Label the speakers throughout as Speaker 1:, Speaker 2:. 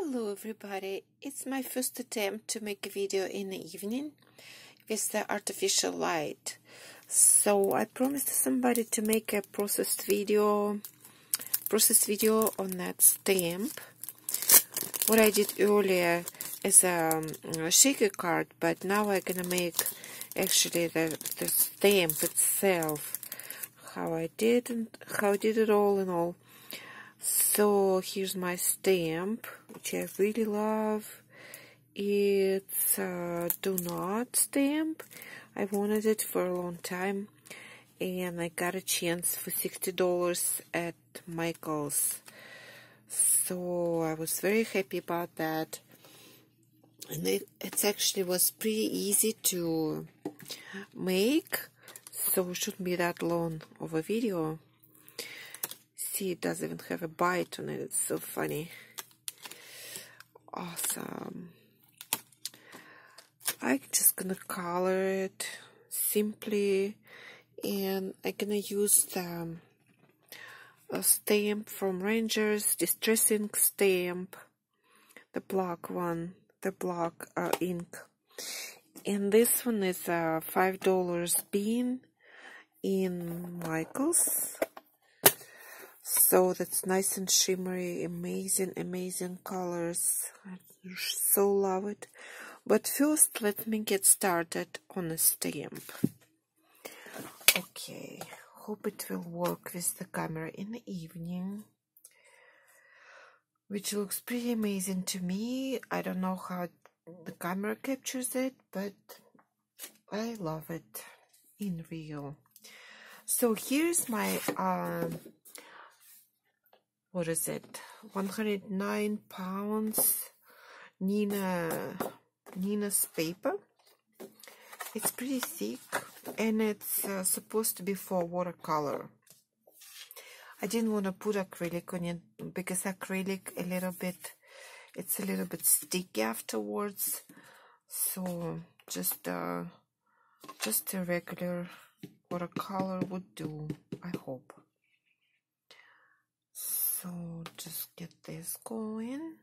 Speaker 1: Hello everybody, it's my first attempt to make a video in the evening with the artificial light. So I promised somebody to make a processed video on that stamp. What I did earlier is a shaker card, but now I'm gonna make actually the stamp itself. How I did it all in all. So here's my stamp, which I really love. It's a Do Not stamp. I wanted it for a long time, and I got a chance for $60 at Michael's. So I was very happy about that. And it actually was pretty easy to make, so it shouldn't be that long of a video. See, it doesn't even have a bite on it. It's so funny. Awesome. I'm just gonna color it simply, and I'm gonna use the stamp from Rangers, Distress Ink stamp, the black one, the black ink. And this one is a $5 bean in Michael's. So that's nice and shimmery, amazing colors. I so love it. But first, let me get started on the stamp. Okay, hope it will work with the camera in the evening, which looks pretty amazing to me. I don't know how the camera captures it, but I love it in real. So here's my what is it, 109 pounds Nina's paper. It's pretty thick, and it's supposed to be for watercolor. I didn't want to put acrylic on it because acrylic it's a little bit sticky afterwards. So just a regular watercolor would do, I hope. So just get this going,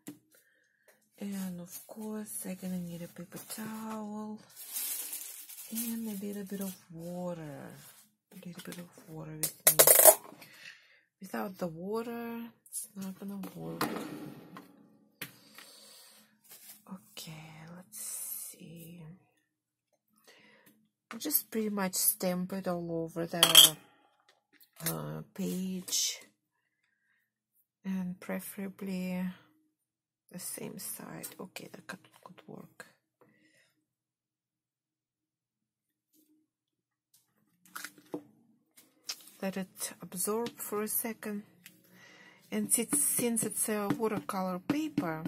Speaker 1: and of course I'm gonna need a paper towel and a little bit of water. with me. Without the water, it's not gonna work. Okay, let's see. I'll just pretty much stamp it all over the page. And preferably the same side. Okay, that could work. Let it absorb for a second. And since it's a watercolor paper,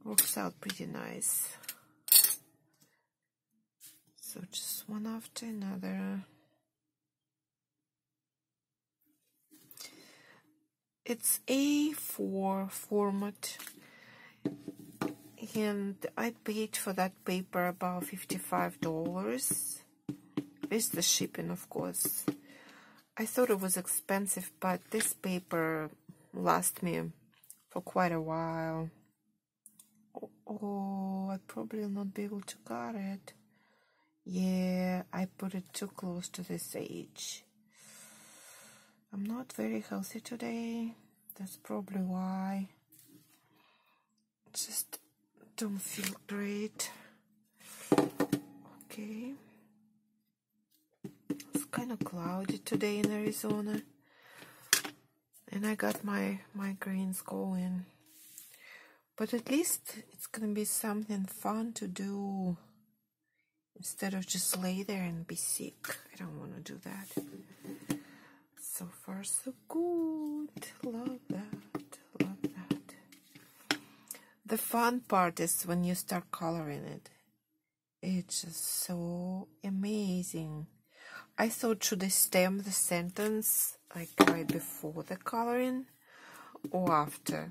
Speaker 1: works out pretty nice. So just one after another. It's A4 format, and I paid for that paper about $55 with the shipping, of course. I thought it was expensive, but this paper lasts me for quite a while. Oh, I probably will not be able to cut it. Yeah, I put it too close to this edge. I'm not very healthy today. That's probably why. Just don't feel great. Okay. It's kind of cloudy today in Arizona. And I got my migraines going. But at least it's gonna be something fun to do, instead of just lay there and be sick. I don't want to do that. So far, so good. Love that. Love that. The fun part is when you start coloring it. It's just so amazing. I thought, should I stamp the sentence like right before the coloring or after?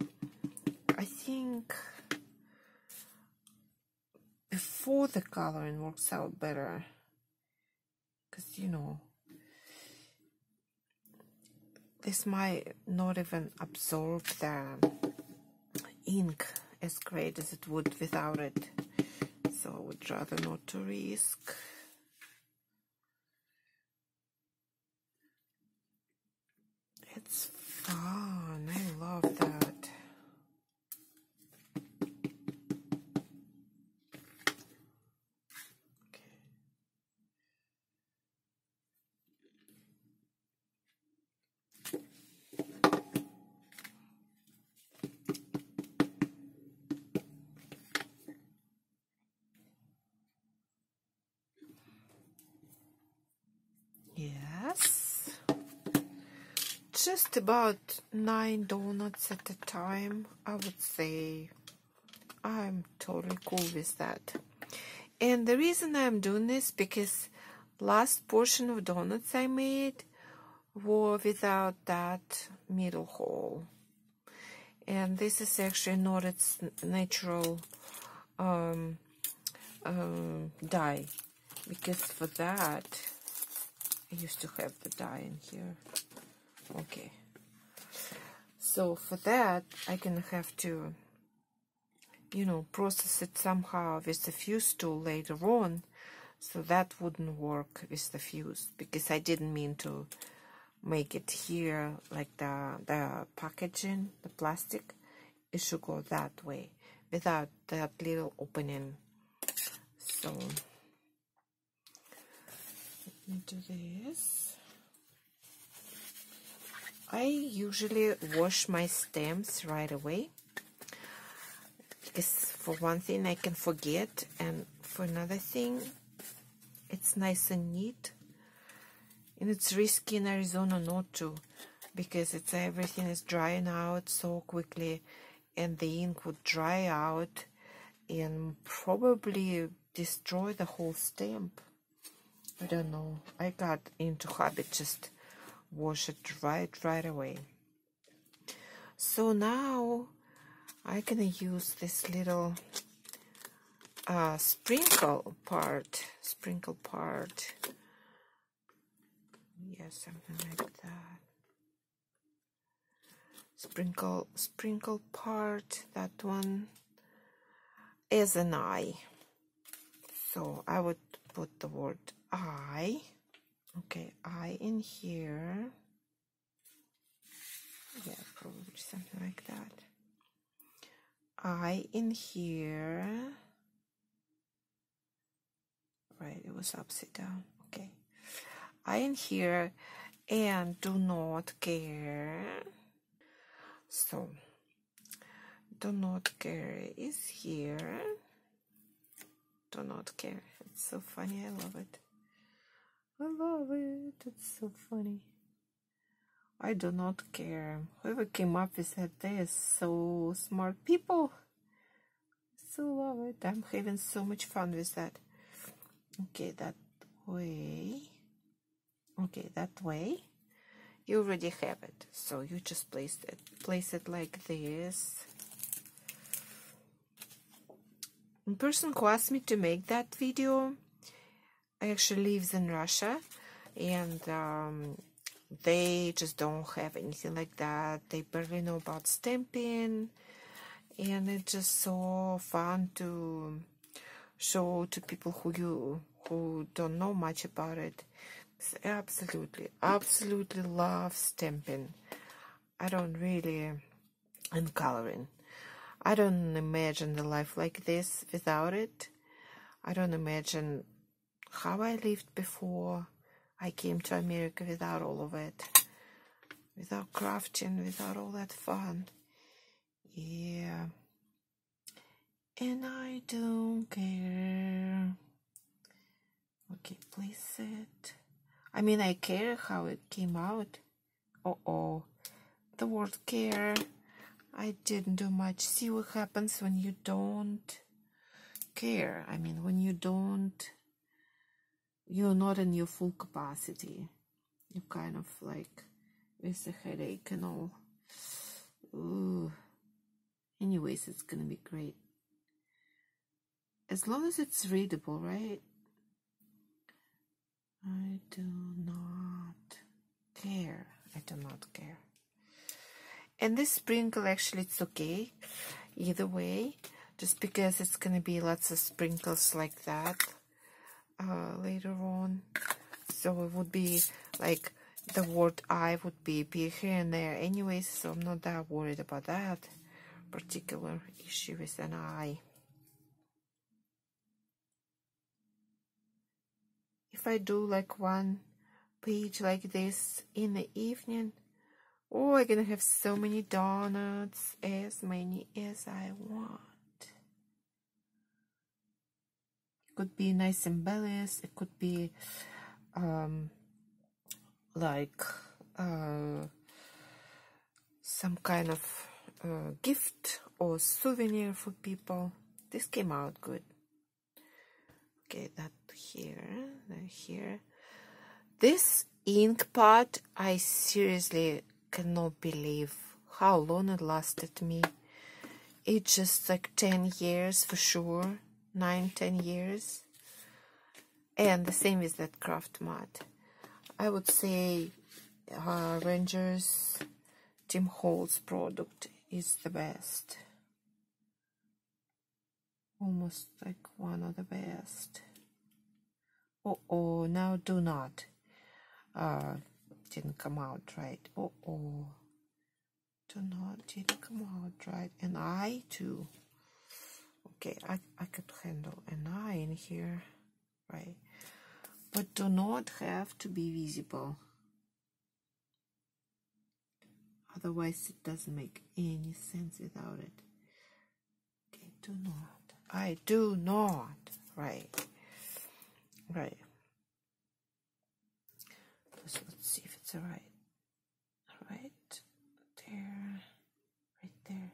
Speaker 1: I think before the coloring works out better. Because, you know, this might not even absorb the ink as great as it would without it. So I would rather not to risk. It's fun. I love that. Yes. Just about 9 donuts at a time, I would say. I'm totally cool with that. And the reason I'm doing this, because last portion of donuts I made were without that middle hole. And this is actually not its natural dye, because for that I used to have the dye in here. Okay, so for that I'm gonna have to, you know, process it somehow with the fuse tool later on, so that wouldn't work with the fuse, because I didn't mean to make it here like the packaging, the plastic. It should go that way without that little opening. So let me do this. I usually wash my stems right away, because for one thing I can forget, and for another thing it's nice and neat. And it's risky in Arizona not to, because it's everything is drying out so quickly, and the ink would dry out and probably destroy the whole stamp. I don't know. I got into habit just wash it right away. So now I'm gonna use this little sprinkle part. Yes, something like that. Sprinkle part, that one is an eye. So I would put the word eye. Okay, eye in here. Yeah, probably something like that. Eye in here. Right, it was upside down. Okay. Eye in here, and do not care. So do not care is here. Do not care. It's so funny. I love it. I love it. It's so funny. I do not care. Whoever came up with that, they are so smart people. So love it. I'm having so much fun with that. Okay, that way. Okay, that way. You already have it, so you just place it like this. The person who asked me to make that video actually lives in Russia, and they just don't have anything like that. They barely know about stamping, and it's just so fun to show to people who don't know much about it. Absolutely love stamping. I don't really, and coloring. I don't imagine the life like this without it. I don't imagine how I lived before I came to America without all of it. Without crafting, without all that fun. Yeah. And I don't care. Okay, place it. I mean, I care how it came out. Uh-oh. The word care. I didn't do much. See what happens when you don't care. I mean, when you don't, you're not in your full capacity. You kind of like with the headache and all. Ooh. Anyways, it's gonna be great. As long as it's readable, right? I do not care. I do not care. And this sprinkle, actually, it's okay. either way, just because it's gonna be lots of sprinkles like that later on. So it would be like the word eye would be here and there anyways, so I'm not that worried about that particular issue with an eye. If I do like one page like this in the evening, oh, I'm gonna have so many donuts, as many as I want. It could be nice embellished, it could be like some kind of gift or souvenir for people. This came out good. Okay, that here, that here. This ink pot, I seriously cannot believe how long it lasted me. It's just like 10 years for sure, 9-10 years. And the same with that craft mat. I would say Rangers Tim Holtz product is the best. Almost like one of the best. Oh, now do not. Didn't come out right. Do not, didn't come out right. And I too. Okay, I could handle an eye in here, right? But do not have to be visible. Otherwise it doesn't make any sense without it. Okay, do not. I do not. Right. Right. So let's see if it's right. Right there. Right there.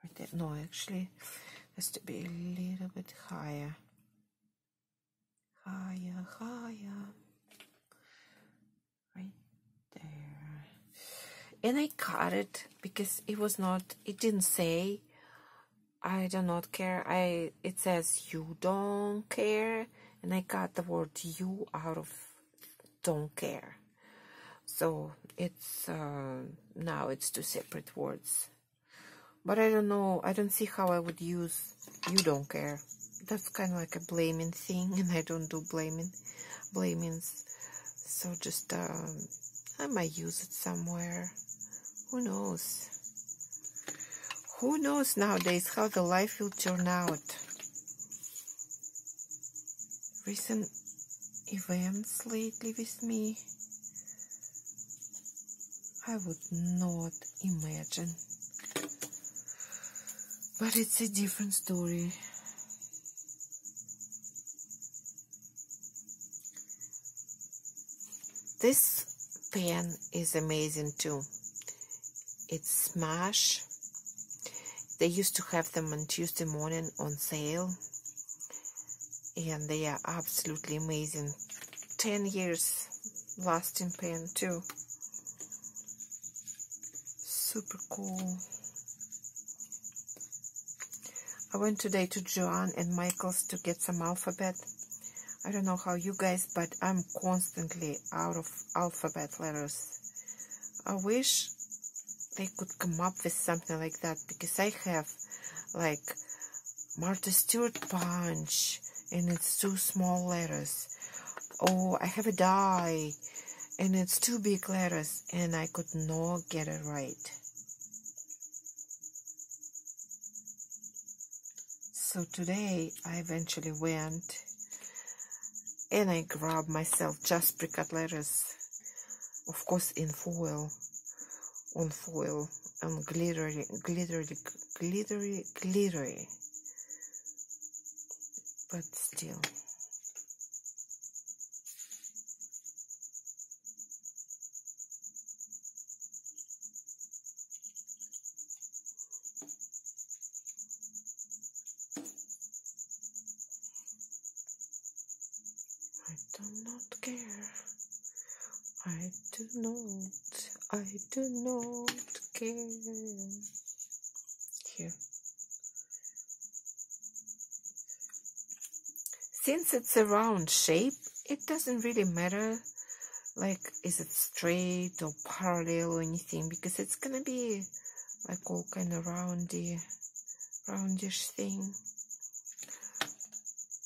Speaker 1: Right there. No, actually, it has to be a little bit higher. Higher, higher. Right there. And I cut it because it was not, it didn't say I do not care. It says you don't care, and I cut the word you out of don't care. So it's now it's two separate words. But I don't know, I don't see how I would use you don't care. That's kind of like a blaming thing, and I don't do blamings. So just I might use it somewhere. Who knows? Who knows nowadays how the life will turn out? Recent events lately with me, I would not imagine. But it's a different story. This pen is amazing too. It's Smash. They used to have them on Tuesday morning on sale, and they are absolutely amazing. 10 years lasting pen too. Super cool. I went today to Joann and Michael's to get some alphabet. I don't know how you guys, but I'm constantly out of alphabet letters. I wish they could come up with something like that, because I have like Martha Stewart Punch and it's 2 small letters. Oh, I have a die and it's 2 big letters, and I could not get it right. So today I eventually went and I grabbed myself just pre-cut letters, of course in foil, on foil, and glittery, but still. I do not care. I do not care. Here. Since it's a round shape, it doesn't really matter, like, is it straight or parallel or anything, because it's gonna be like all kind of roundy. roundish thing.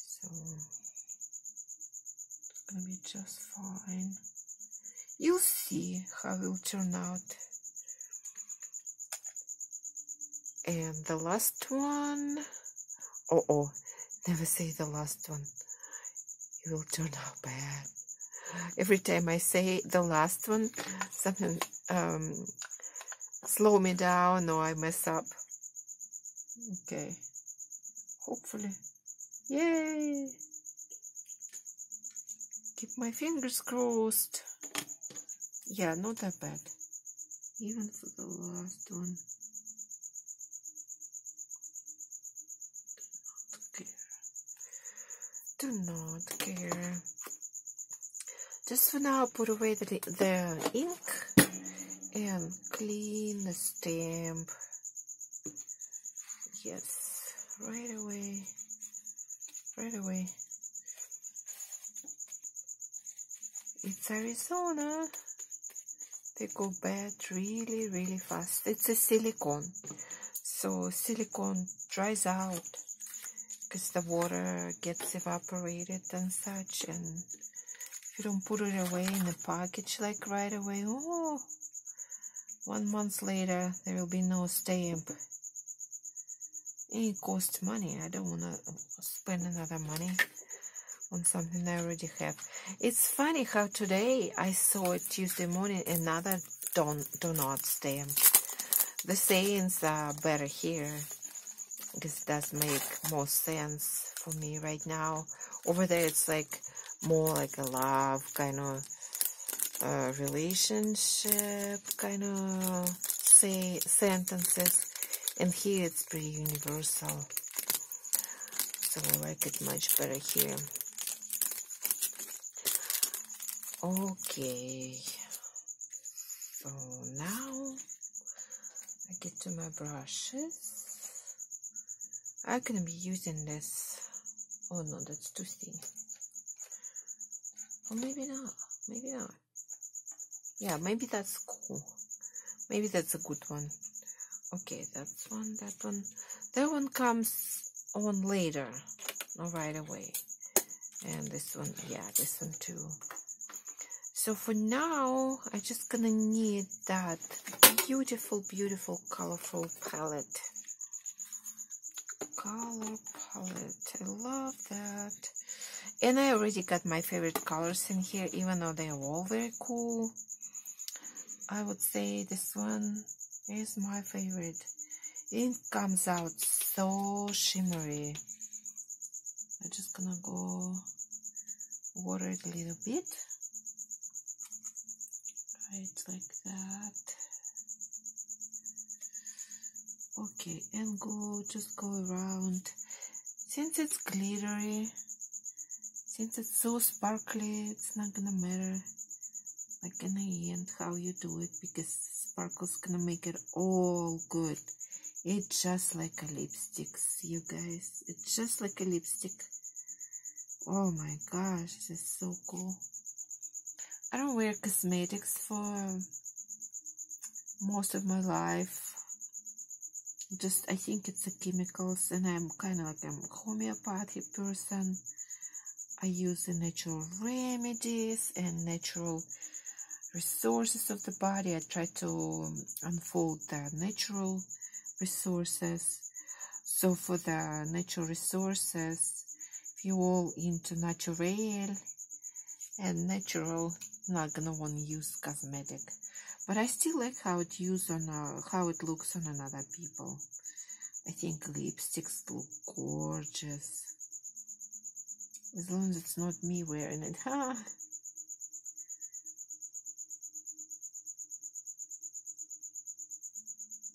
Speaker 1: So it's gonna be just fine. You'll see how it will turn out. And the last one, never say the last one. It will turn out bad. Every time I say the last one, something slow me down or I mess up. Okay. Hopefully. Yay! Keep my fingers crossed. Yeah, not that bad. Even for the last one. Do not care. Just for now, put away the ink and clean the stamp. Yes, right away. Right away. It's Arizona. They go bad really, really fast. It's a silicone. So silicone dries out because the water gets evaporated and such. And if you don't put it away in the package like right away, 1 month later, there will be no stamp. It costs money. I don't want to spend another money on something I already have. It's funny how today I saw it Tuesday morning, another donut stamp. The sayings are better here because it does make more sense for me right now. Over there it's like more like a love kind of relationship kind of sentences, and here it's pretty universal, so I like it much better here. Okay, so now I get to my brushes. I'm gonna be using this. Oh no, that's too thin. Or maybe not. Maybe not. Yeah, maybe that's cool. Maybe that's a good one. Okay, that's one, that one. That one comes on later, not right away. And this one, yeah, this one too. So for now, I'm just gonna need that beautiful, beautiful, colorful palette. Color palette, I love that. And I already got my favorite colors in here, even though they are all very cool. I would say this one is my favorite. It comes out so shimmery. I'm just gonna go water it a little bit. Right, like that. Okay, and just go around. Since it's glittery, since it's so sparkly, it's not gonna matter, like in the end, how you do it, because sparkle's gonna make it all good. It's just like a lipstick, you guys. It's just like a lipstick. Oh my gosh, this is so cool. I don't wear cosmetics for most of my life. I think it's the chemicals, and I'm kind of like a homeopathic person. I use the natural remedies and natural resources of the body. I try to unfold the natural resources. So for the natural resources, if you're all into natural and natural, not gonna want to use cosmetic. But I still like how it looks on other people. I think lipsticks look gorgeous. As long as it's not me wearing it.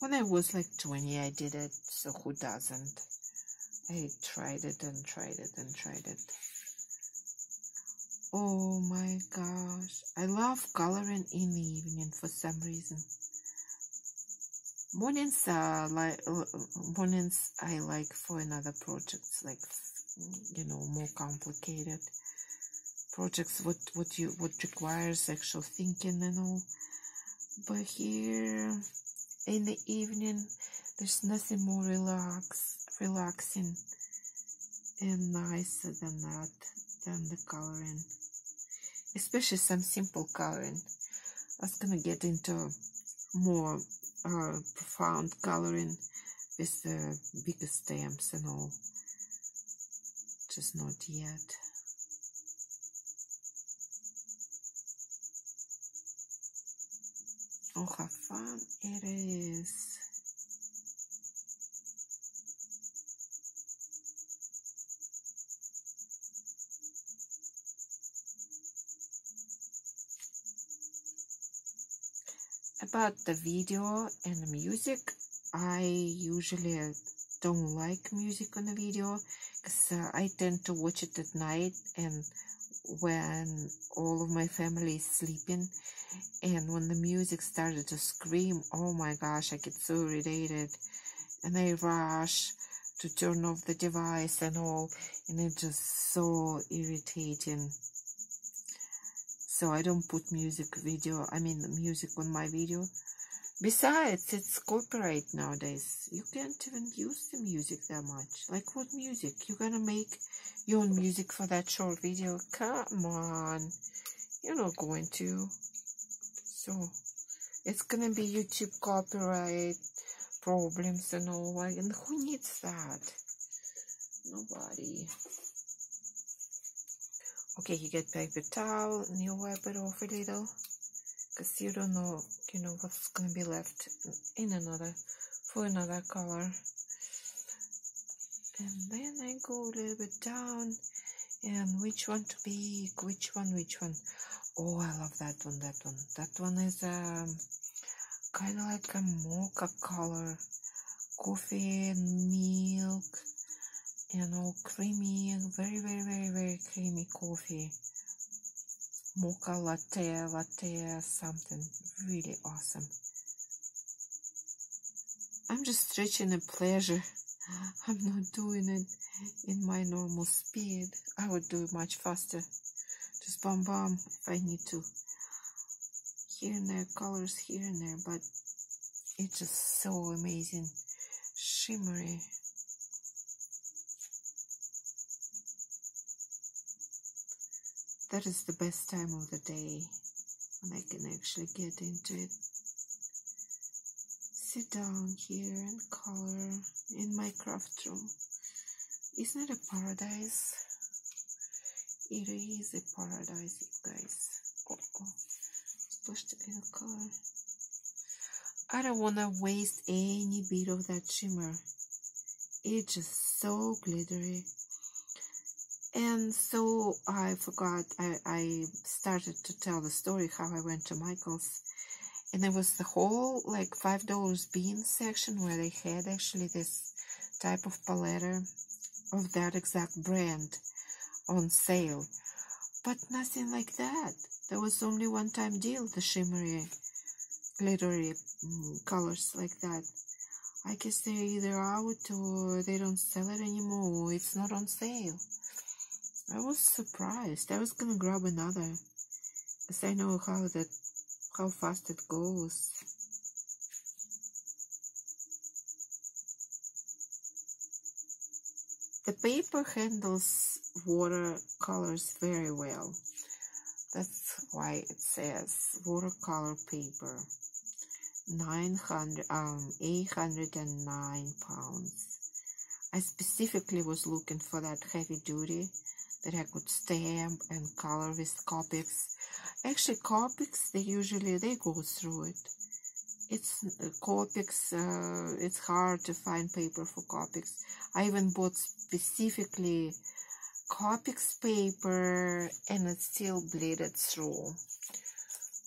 Speaker 1: When I was like 20, I did it, so who doesn't? I tried it and tried it and tried it. Oh my gosh. I love coloring in the evening for some reason. Mornings I like for another projects, like, you know, more complicated projects, what requires actual thinking and all. But here in the evening, There's nothing more relaxing and nicer than that, than the coloring. Especially some simple coloring. I was gonna get into more profound coloring with the bigger stamps and all. Just not yet. Oh, how fun it is. About the video and the music, I usually don't like music on the video because I tend to watch it at night and when all of my family is sleeping, and when the music started to scream, oh my gosh, I get so irritated and I rush to turn off the device and all, and it's just so irritating. So I don't put music on my video. Besides, it's copyright nowadays. You can't even use the music that much. Like, what music? You're gonna make your own music for that short video? Come on. You're not going to. So, it's gonna be YouTube copyright problems and all. And who needs that? Nobody. Okay, you get paper towel and you wipe it off a little, because you don't know, what's gonna be left for another color. And then I go a little bit down, and which one to pick, which one. Oh, I love that one. That one is kind of like a mocha color, coffee and milk. And all creamy, very, very, very, very creamy coffee. Mocha latte, something really awesome. I'm just stretching a pleasure. I'm not doing it in my normal speed. I would do it much faster. Just bam if I need to. Here and there, colors here and there, but it's just so amazing. Shimmery. That is the best time of the day when I can actually get into it. Sit down here and color in my craft room. Isn't it a paradise? It is a paradise, you guys. Splashed in color. I don't want to waste any bit of that shimmer. It's just so glittery. And so I forgot, I started to tell the story how I went to Michael's, and there was the whole like $5 bean section where they had actually this type of palette of that exact brand on sale, but nothing like that. There was only one-time deal, the shimmery, glittery colors like that. I guess they're either out or they don't sell it anymore, or it's not on sale. I was surprised. I was gonna grab another, because I know how fast it goes. The paper handles watercolors very well. That's why it says watercolor paper. 809 pounds. I specifically was looking for that heavy duty that I could stamp and color with Copics. Actually, Copics, they go through it. It's Copics, it's hard to find paper for Copics. I even bought specifically Copics paper, and it still bleeded through.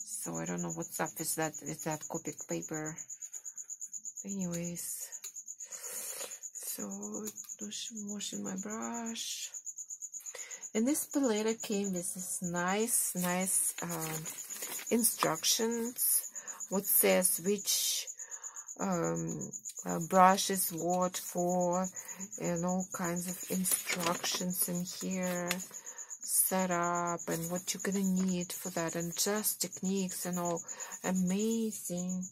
Speaker 1: So I don't know what's up with that Copic paper. Anyways, so washing my brush. And this palette came with this nice instructions. What says which brush is what for, and all kinds of instructions in here. Setup and what you're gonna need for that, and just techniques and all. Amazing.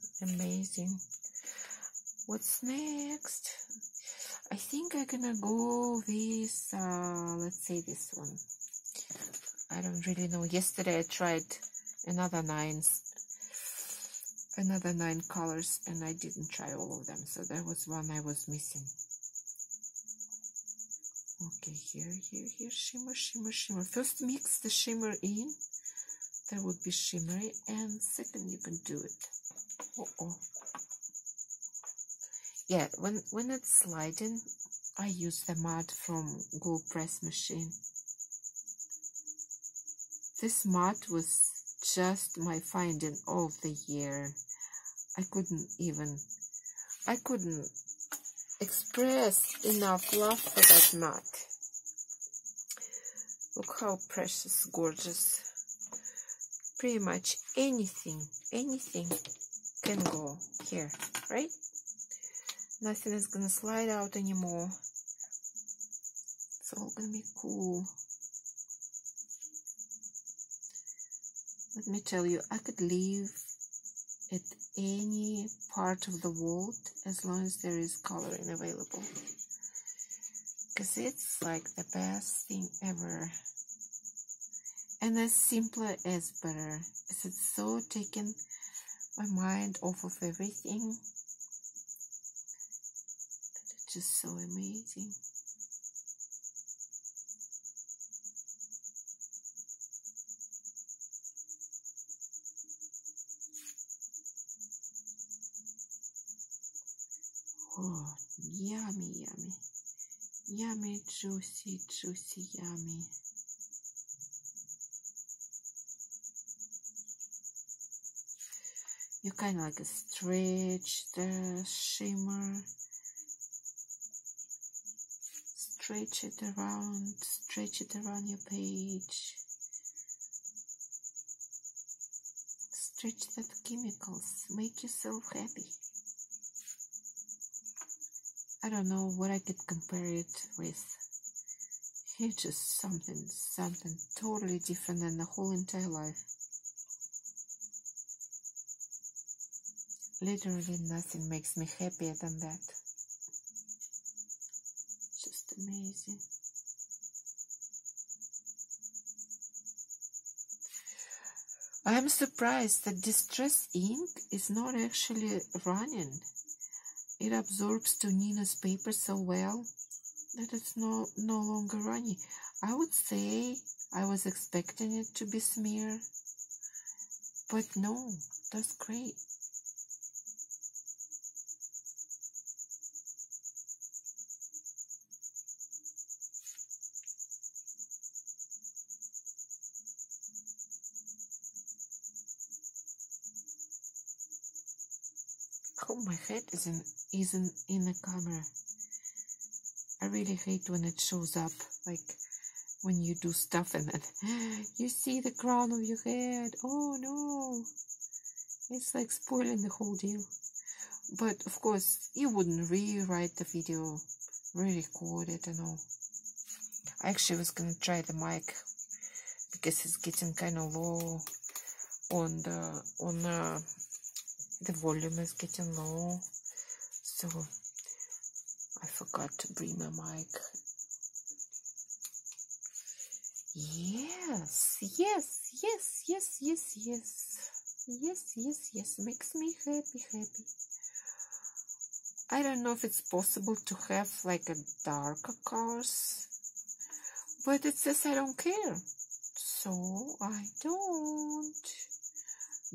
Speaker 1: What's next? I think I'm gonna go with, let's say this one. I don't really know. Yesterday I tried another 9 colors and I didn't try all of them. So there was one I was missing. Okay, here, shimmer, shimmer, shimmer. First mix the shimmer in. There would be shimmery, and second you can do it. Yeah, when it's sliding, I use the mat from Gold Press machine. This mat was just my finding of the year. I couldn't express enough love for that mat. Look how precious, gorgeous. Pretty much anything can go here, right? Nothing is gonna slide out anymore. It's all gonna be cool. Let me tell you, I could live at any part of the world as long as there is coloring available. Because it's like the best thing ever. And as simpler as better. Because it's so taking my mind off of everything. It's just so amazing. Oh, yummy, yummy. Yummy, juicy, juicy, yummy. You kind of like a stretch the shimmer. Stretch it around your page. Stretch that chemicals. Make yourself happy. I don't know what I could compare it with. It's just something totally different than the whole entire life. Literally nothing makes me happier than that. Just amazing. I am surprised that Distress ink is not actually running. It absorbs to Nina's paper so well that it's no longer runny. I would say I was expecting it to be smeared, but no, that's great. Oh, my head isn't in the camera. I really hate when it shows up, like when you do stuff and then you see the crown of your head. Oh no, it's like spoiling the whole deal. But of course, you wouldn't rewrite the video, re-record it and all. I actually was gonna try the mic because it's getting kind of low on the volume is getting low, so I forgot to bring my mic. Yes, makes me happy. I don't know if it's possible to have like a darker colors, but it says I don't care, so I don't.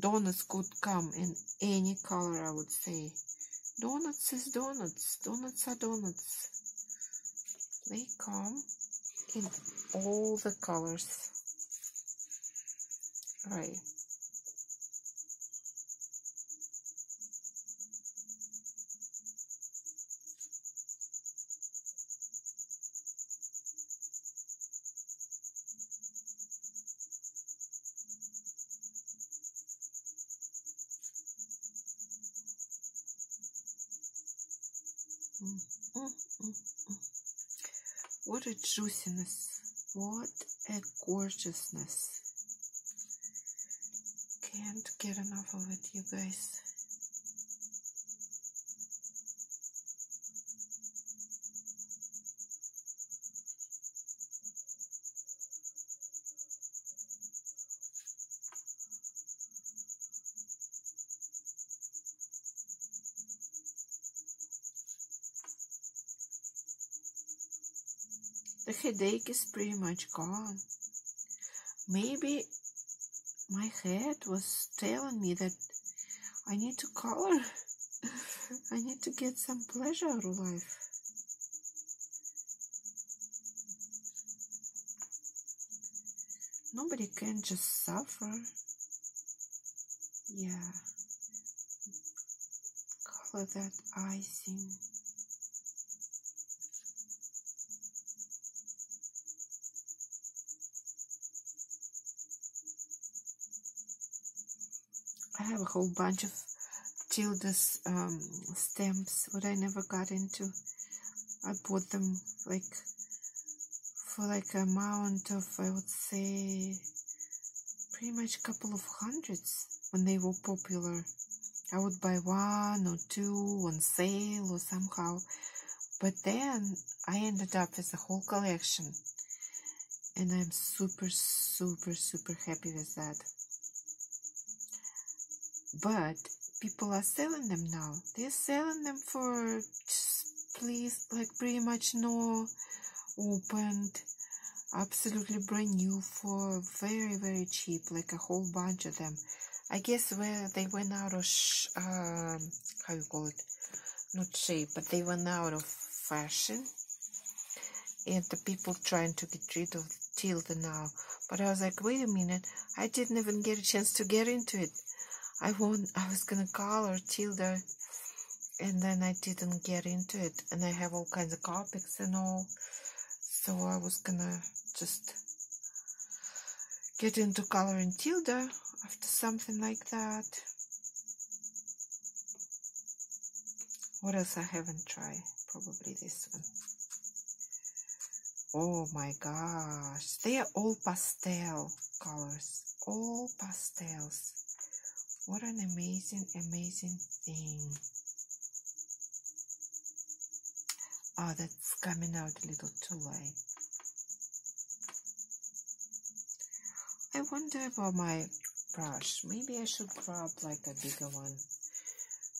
Speaker 1: Donuts could come in any color, I would say. Donuts is donuts. Donuts are donuts. They come in all the colors. Right. What a juiciness. What a gorgeousness. Can't get enough of it, you guys. The headache is pretty much gone. Maybe my head was telling me that I need to color. I need to get some pleasure out of life. Nobody can just suffer. Yeah. Color that icing. I have a whole bunch of Tilda's stamps, what I never got into. I bought them like for like an amount of, I would say, pretty much a couple of hundreds when they were popular. I would buy one or two on sale or somehow. But then I ended up with a whole collection. And I'm super, super, super happy with that. But people are selling them now. They're selling them for please, like pretty much no opened, absolutely brand new for very, very cheap, like a whole bunch of them. I guess where they went out of how you call it, not shape, but they went out of fashion, and the people trying to get rid of Tilda now. But I was like, wait a minute, I didn't even get a chance to get into it. I was gonna color Tilda, and then I didn't get into it, and I have all kinds of Copics and all, so I was gonna just get into coloring Tilda after something like that. What else I haven't tried? Probably this one. Oh my gosh, they are all pastel colors, all pastels. What an amazing, amazing thing. Oh, that's coming out a little too light. I wonder about my brush. Maybe I should grab like a bigger one.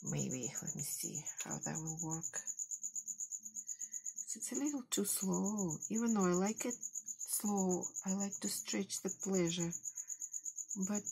Speaker 1: Maybe. Let me see how that will work. It's a little too slow. Even though I like it slow, I like to stretch the pleasure. But